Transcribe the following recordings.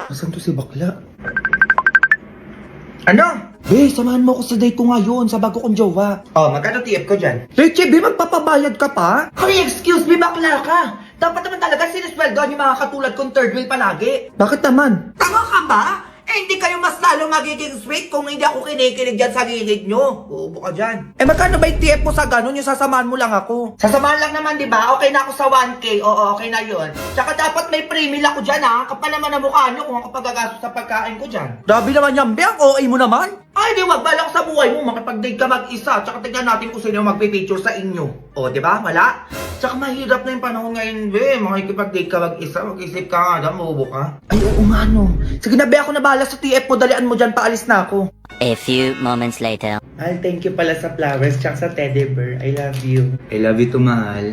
Asan to si bakla? Ano? Be, samahan mo ako sa date ko ngayon sa bago kong jowa. Oh, magkano TF ko dyan? Leche, be, magpapabayad ka pa? Hoy, excuse me, bakla ka! Dapat naman talaga sinisweldoan yung mga katulad kong third wheel palagi. Bakit naman? Tama ka ba? Eh, hindi kayo mas lalo magiging sweet kung hindi ako kinikilig dyan sa gilid nyo. Uubo ka dyan. Eh, magkano ba yung TF mo sa ganun? Yung sasamahan mo lang ako. Sasamahan lang naman, di ba? Okay na ako sa 1K. Oo, okay na yun. Tsaka dapat may pre-meal ako dyan, ha? Kapal naman ang mukha nyo kung ako pagagastos sa pagkain ko dyan. Grabe naman yan, be. Ang OA mo naman. Ay, di wag balak sa buhay mo. Makipag-date ka mag-isa. Tsaka tignan natin kung sino magpipicture sa inyo. O, di ba? Wala? Tsaka mahirap na yung panahon ngayon, be. Makikipag-date ka mag-isa. Mag-isip ka nga, mabubo ka. Ay, oo nga, no. Sige na, be. Ako na bahala sa TF mo. Dalian mo dyan. Paalis na ako. A few moments later. Mahal, thank you pala sa flowers tsaka sa teddy bear. I love you. I love you too, mahal.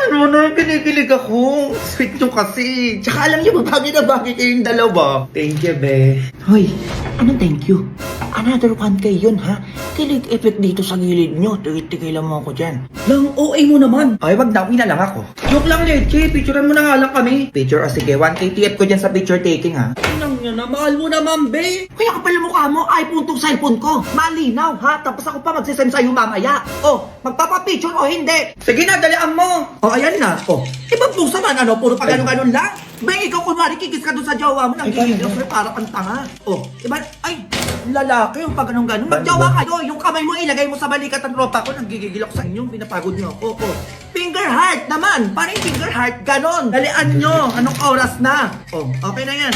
Ano na, kinikilig ako. Sweet nyo kasi. Tsaka alam niyo, bagay na bagay kayong dalawa. Thank you, be. Hoy, ano thank you? Another 1K yun, ha? Kilig effect dito sa gilid nyo. Tigil-tigilan mo ako dyan. Lang OA mo naman. Ay, wag na, uwi na lang ako. Joke lang, Leche. Picturean mo na nga lang kami. Picture, o sige, 1K TF ko dyan sa picture taking, ha? Inang nyo na, mahal mo naman, be. Kaya kapal na mukha mo, iPhone tong cellphone ko. Malinaw, ha? Tapos ako pa magsisend sa'yo mamaya. Oh, magpapapicture o hindi? Sige na, dalian mo. Oh, ayan na. Oh, ibang pusa man, ano? Puro pa ganun-ganun lang. Ba, ikaw kunwari, kikis ka doon sa jowa mo. Nang gigil mo, para kang tanga. Oh, diba? Ay, lalaki yung pag ganun-ganun. Magjowa kayo, yung kamay mo ilagay mo sa balikat ng tropa ko. Nanggigigil ako sa inyo, pinapagod nyo ako. Oh, finger heart naman. Parang finger heart, ganon. Dalian nyo, anong oras na? Oh, okay na yan.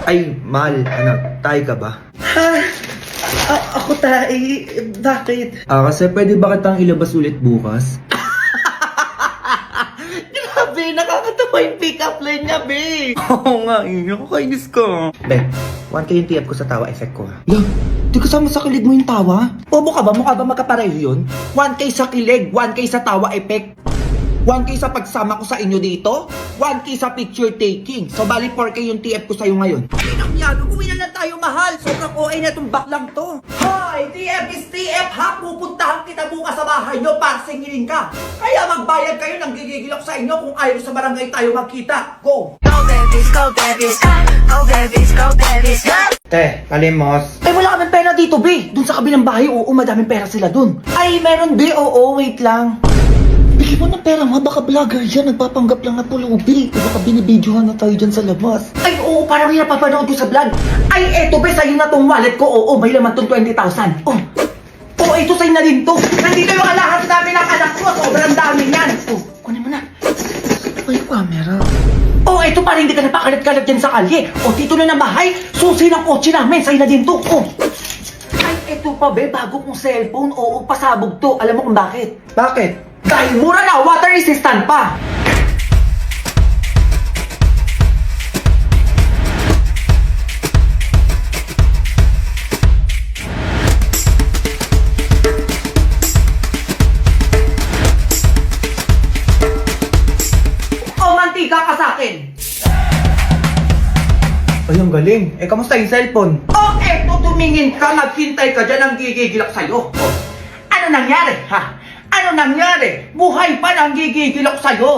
Ay, mahal, ano, tayo ka ba? Ako tayo, bakit? Kasi pwede ba kitang ilabas ulit bukas? Grabe, nakakatawa yung pick-up line niya, be. Oo nga, nakakainis ka. Be, 1K yung TF ko sa tawa effect ko, ha? Lang, di kasama sa kilig mo yung tawa? Bobo ka ba? Mukha ba magkapareho yun? 1K sa kilig, 1K sa tawa effect. 1K sa pagsama ko sa inyo dito, 1K sa picture taking. So, bali 4K yung TF ko sa'yo ngayon. Ay, nangyari, umuwi na lang tayo, mahal. Sobrang OA na itong baklang to. Hoy, TF is TF, ha? Pupuntahan kita bukas sa bahay nyo para singilin ka. Kaya magbayad kayo, nang gigigil ako sa inyo kung ayaw sa barangay tayo magkita. Go! Go babies, go babies, go babies, go babies, go. Te, kalimos. Ay, wala kaming pera dito, be. Doon sa kabilang bahay, oo, madaming pera sila doon. Ay, meron, be. Oo, wait lang. Bigyan mo ng pera, ma. Baka vlogger yan. Nagpapanggap lang na pulubi. Baka binibidyohan na tayo dyan sa labas. Ay, oo, parang yung napapanood ko sa vlog. Ay, eto, be, sa'yo na tong wallet ko. Oo, may laman tong 20,000. Oh, oo, ito sa'yo na rin to. Nandito yung alahas namin ng anak ko. Sobrang dami yan. Oh, kunin mo na. Ay, camera. Oh, ito pa rin, hindi ka napakalat-kalat dyan sa kalye. Oh, dito na ng bahay. Susi ng kotse namin. Sa'yo na din to. Oh. Ay, eto pa, be, bago kong cellphone. Oo, pasabog to. Alam mo kung bakit? Bakit? Dahil mura na, water resistant pa. O, mantika ka sa akin. Ay, ang galing. Eh, kamusta yung cellphone? O, eto, tumingin ka, naghintay ka dyan, ang gigigil ako sa'yo. O, ano nangyari, ha? Ano nangyari? Buhay pa nang gigigil ako sa'yo.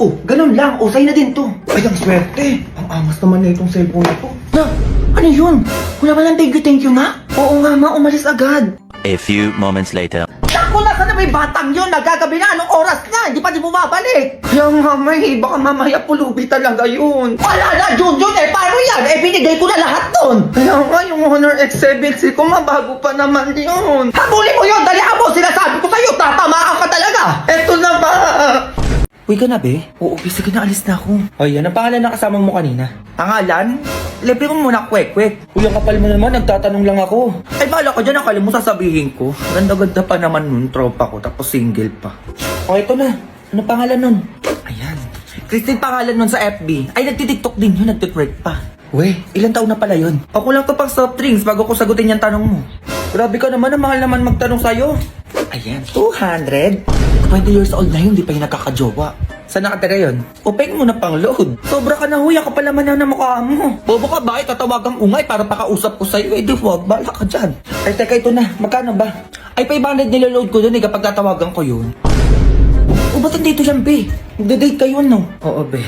Oh, ganun lang. O, sa'yo na din to. Ay, ang swerte. Ang angas naman na itong cellphone na to. Na, ano yun? Wala ba lang thank you nga? Oo nga, ma. Umalis agad. A few moments later. Naku, nasa na may batang yun? Nagagabi na, anong oras na? Hindi pa di bumabalik. Kaya nga, may. Baka mamaya pulubi talaga yun. Wala na, Junjun eh. Paano yan? Eh, binigay ko na lahat nun. Kaya nga, yung Honor X7C ko, mabago pa naman yun. Habulin mo yun, dalihan mo. Sinasabi ko sa'yo, tatamaan ka talaga. Eto na ba? Uy ka na, be? Oo, sige na. Alis na ako. Ay, yan ang pangalan na kasama mo kanina. Pangalan? Libre mo muna, kwek-kwek. Kuya, kapal mo naman. Nagtatanong lang ako. Ay, bahala ka dyan. Akala mo sasabihin ko. Ganda-ganda pa naman nun, tropa ko. Tapos single pa. O, ito na. Ano pangalan nun? Ayan. Christine pangalan nun sa FB. Ay, nagtitiktok din yun. Nagtitwerk pa. We, ilang taon na pala yun? Ako lang to pang soft drinks bago ko sagutin yung tanong mo. Grabe ka naman. Ang mahal naman magtanong sa'yo. Ayan, 200. 20 years old na yun. Di pa yung nagkakajowa. Saan nakatira yun? Upeng mo na pang load. Sobra ka na, huya ka pala man na mukha mo. Bobo ka ba? Tatawagang ungay para pakausap ko sa'yo. Eh, di wag. Bala ka dyan. Ay, teka, ito na. Magkano ba? Ay, 500 niloload ko dun eh kapag tatawagan ko yun. O, ba't dito yan, be? Magda-date kayo, no? Oo, be.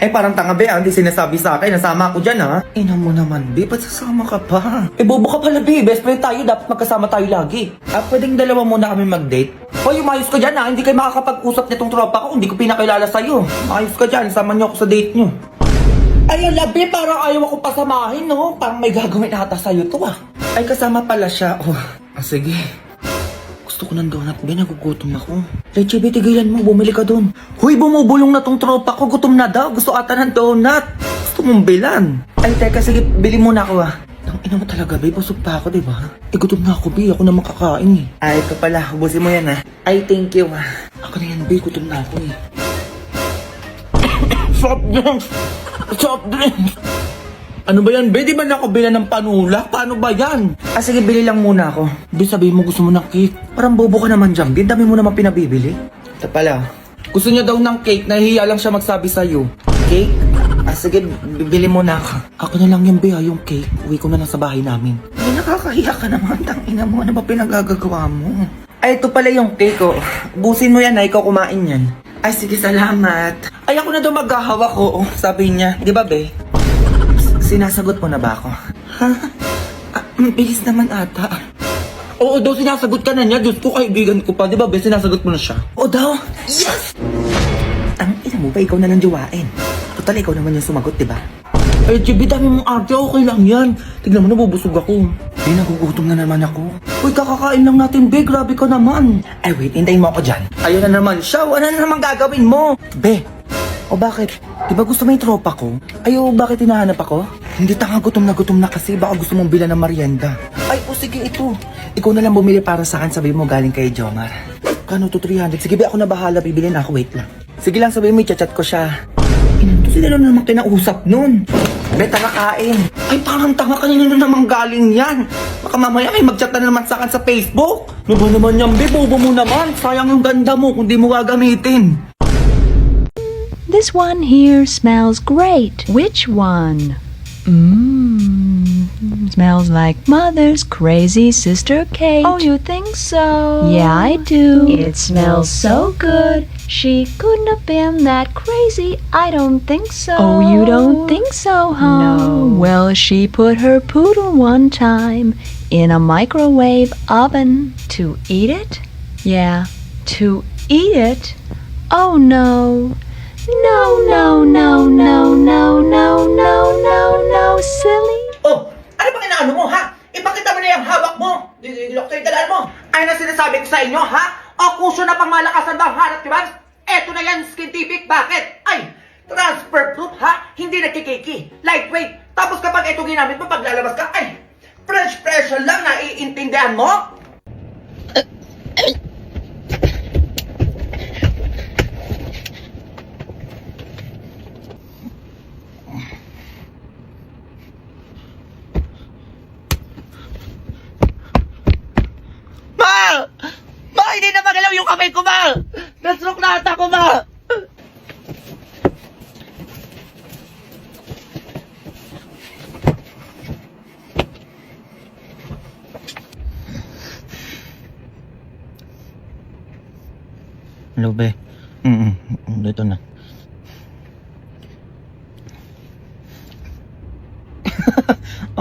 parang tanga be, hindi sinasabi sa akin, nasama ako dyan ha. Ina mo naman be, ba't sasama ka pa? Bobo ka pala be, best friend tayo, dapat magkasama tayo lagi. Pwedeng dalawa muna kami mag-date? Hoy, umayos ka dyan ha, hindi kayo makakapag-usap nitong tropa ko, hindi ko pinakilala sa'yo. Umayos ka dyan, sama niyo ako sa date niyo. Ay, labi, parang ayaw ako pasamahin, no? Parang may gagawin ata sa'yo to, ah. Ay, kasama pala siya. Oh, sige. Gusto ko ng donut, be. Nagugutom ako. Leche, be, tigilan mo. Bumili ka dun. Huy, bumubulong na tong tropa ko. Gutom na daw. Gusto ata ng donut. Gusto mong bilan. Ay, teka, sige. Bili muna ako, ah. Ang ina mo talaga, be. Busog pa ako, diba? Gutom na ako, be. Ako na makakain, eh. Ay, ito pala. Ubusin mo yan, ah. Ay, thank you, ah. Ako na yan, be. Gutom na ako, eh. Soft drinks! Soft drinks! Ano ba yan, be? Di ba nakabila ng panula? Paano ba yan? Sige, bili lang muna ako. Be, sabihin mo gusto mo ng cake. Parang bobo ka naman dyan, be. Dami mo naman pinabibili. Ito pala. Gusto niya daw ng cake. Nahihiya lang siya magsabi sa'yo. Cake? Sige, bibili muna ako. Ako na lang yung be, yung cake. Uwi ko na lang sa bahay namin. Ay, nakakahiya ka naman. Tangina mo, ano ba pinagagagawa mo? Ay, ito pala yung cake, oh. Busin mo yan, na ikaw kumain yan. Ay, sige, salamat. Ay, ako na daw maghahawak ko. Sabi niya, di ba, be? Sinasagot mo na ba ako? Ha? Bilis naman ata. Oo daw, sinasagot ka na niya. Diyos ko, kaibigan ko pa. Di ba, be? Sinasagot mo na siya. Oo daw. Yes! Ang ina mo ba, ikaw na lang jowain. Total, ikaw naman yung sumagot, di ba? Ay, GB, dami mong ate. Okay lang yan. Tignan mo, nabubusog ako. Be, nagugutom na naman ako. Uy, kakakain lang natin, be. Grabe ka naman. Ay, wait. Hintayin mo ako dyan. Ayun na naman siya. Ano na naman gagawin mo? Be. O bakit? Di ba gusto mo yung tropa ko? Ay, o bakit hinahanap ako? Hindi, tanga, gutom na kasi. Baka gusto mong bilan ng merienda. Ay, o sige, ito. Ikaw na lang bumili para sa akin. Sabi mo galing kay Jomar. Kano to, 300? Sige, be, ako na bahala. Bibilin ako. Wait lang. Sige lang, sabi mo, i-chat ko siya. Sino na naman kinausap nun? Be, tara kain. Ay, parang tanga, kanina na naman galing yan. Baka mamaya may mag-chat na naman sa akin sa Facebook. Ano ba naman yan, be? Bobo mo naman. Sayang yung ganda mo kung di mo gagamitin. This one here smells great. Which one? Smells like Mother's crazy sister cake. Oh, you think so? Yeah, I do. It smells so good. She couldn't have been that crazy. I don't think so. Oh, you don't think so, huh? No. Well, she put her poodle one time in a microwave oven to eat it. Yeah, to eat it. Oh, no. No, no, no, no, no, no, no, no, no, silly. Oh, ano bang inaano mo, ha? Ipakita mo na yung hawak mo. Doktor, dalaan mo. Ay, na sinasabi ko sa inyo, ha? O, kuso na pang malakasan ba ang hanap, diba? Eto na yan, scientific. Bakit? Ay, transfer proof, ha? Hindi nakikiki. Lightweight. Tapos kapag ito ginamit mo, pag lalabas ka, ay, fresh lang, naiintindihan mo? Ma, hindi na magalaw yung kamay ko, ma! Nastroke na ata ko, ma! Hello, be. Dito na.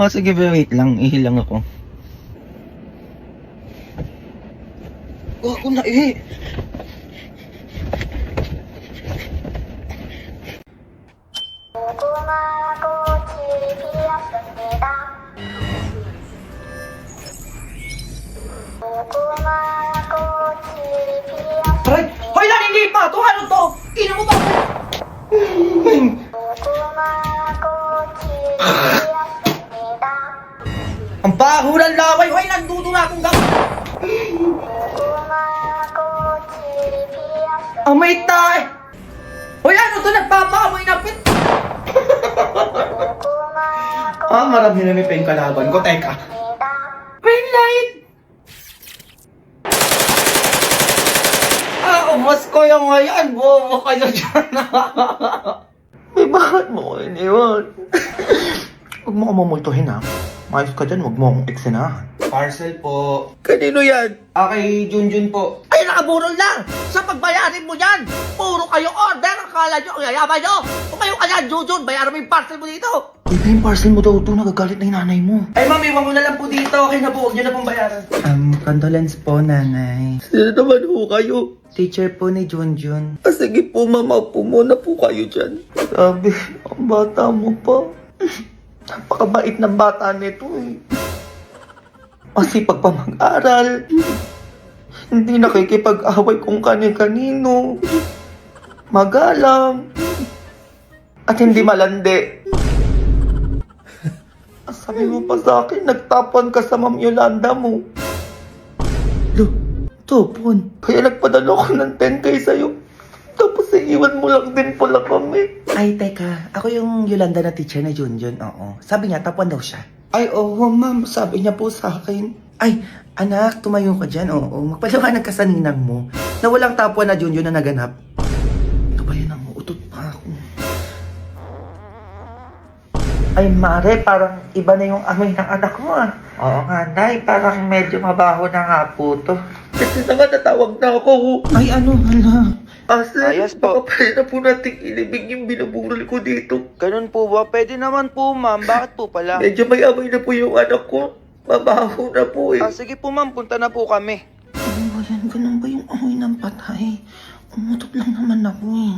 Sige, be. Wait lang. Ihilang ako. Ako na, eh! Aray! Hoy, hindi pa! Ito, ano to? Ino mo to! Ang baho ng laway! Hoy, nandudo na akong gawin! Amay tayo! Hoy, ano to? Nagpapaamoy na pit! Marami na may pen kalaban ko. Teka. Pen light! Umas ko yung ngayon. Bobo kayo dyan. Bakit mo ko iniwan? Huwag mo ko mamultuhin, ha? Mayos ka dyan. Huwag mo akong eksena. Parcel po. Kanino yan? Kay Junjun po. Ay, nakaburol lang! Sa pagbayarin mo yan, puro kayo order, akala nyo, ang yayaman nyo! Kung kayo kaya, Jujun, bayaran mo yung parcel mo dito! Ito yung parcel mo daw ito, nagagalit na yung nanay mo. Ay, ma'am, iwan mo na lang po dito, okay na po, huwag nyo na pong bayaran. Condolence po, nanay. Sino naman ho kayo? Teacher po ni Junjun. Sige po, mama, po muna po kayo dyan. Sabi, ang bata mo pa. Napakabait ng bata nito eh. Masipag pa mag-aral. Hindi nakikipag-away kung kani-kanino. Magalang. At hindi malandi. Sabi mo pa sa akin, nagtapon ka sa Ma'am Yolanda mo. Topon. Kaya nagpadala ko ng 10K sa'yo. Tapos iiwan mo lang din pala kami. Ay, teka. Ako yung Yolanda na teacher ni Junjun, oo. Sabi niya, tapuan daw siya. Ay, oo, ma'am. Sabi niya po sa akin. Ay, anak, tumayo ka dyan, oo. Magpaliwanag ka sa ninang mo na walang tapuan na Junjun na naganap. Ito ba yun ang utot pa ako? Ay, Mare, parang iba na yung amoy ng anak mo ah. Oo nga, Nay. Parang medyo mabaho na nga po to. Kasi naman natawag na ako. Ay, ano, hala. Sir, baka pwede na po natin ilibig yung binaburol ko dito. Ganun po ba? Pwede naman po, ma'am. Bakit po pala? Medyo may amoy na po yung anak ko. Mabaho na po eh. Sige po, ma'am. Punta na po kami. Ano ba yan? Ganun ba yung amoy ng patay? Umutot lang naman ako eh.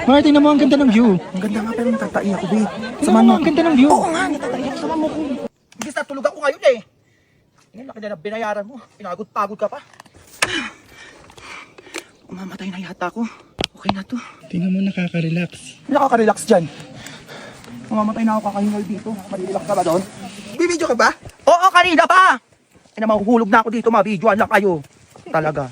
Mare, tingnan mo, ang ganda ng view. Ang ganda nga pero natatai ako, babe. Tingnan mo, ang ganda ng view. Oo nga, natatai ako. Sama mo ko. Hindi na tulog ako ngayon eh. Ngayon, laki na binayaran mo. Pinagod-pagod ka pa. Umamatay na yata ako. Okay na to. Tingnan mo, nakaka-relax. Nakaka-relax dyan. Mamamatay na ako kakahingal dito. Marirelax ka ba doon? Bibidyo ka ba? Oo, kanina pa! Ay na mahuhulog na ako dito, mabidyoan lang kayo. Talaga.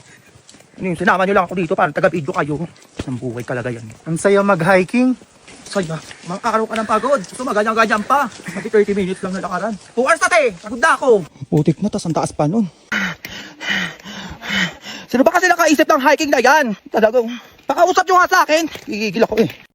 Ano yung sinama nyo lang ako dito para taga-video kayo. Isang buhay kalagayan. Ang saya mag-hiking. Saya, makakaroon ka ng pagod. Gusto maganyan-ganyan pa. Pati 30 minutes lang na lakaran. 2 hours na te! Pagod na ako. Putik na, tas ang taas pa nun. Sino ba kasi nakaisip ng hiking na yan? Talagang, pakausap nyo nga sa akin. Gigigil ako eh.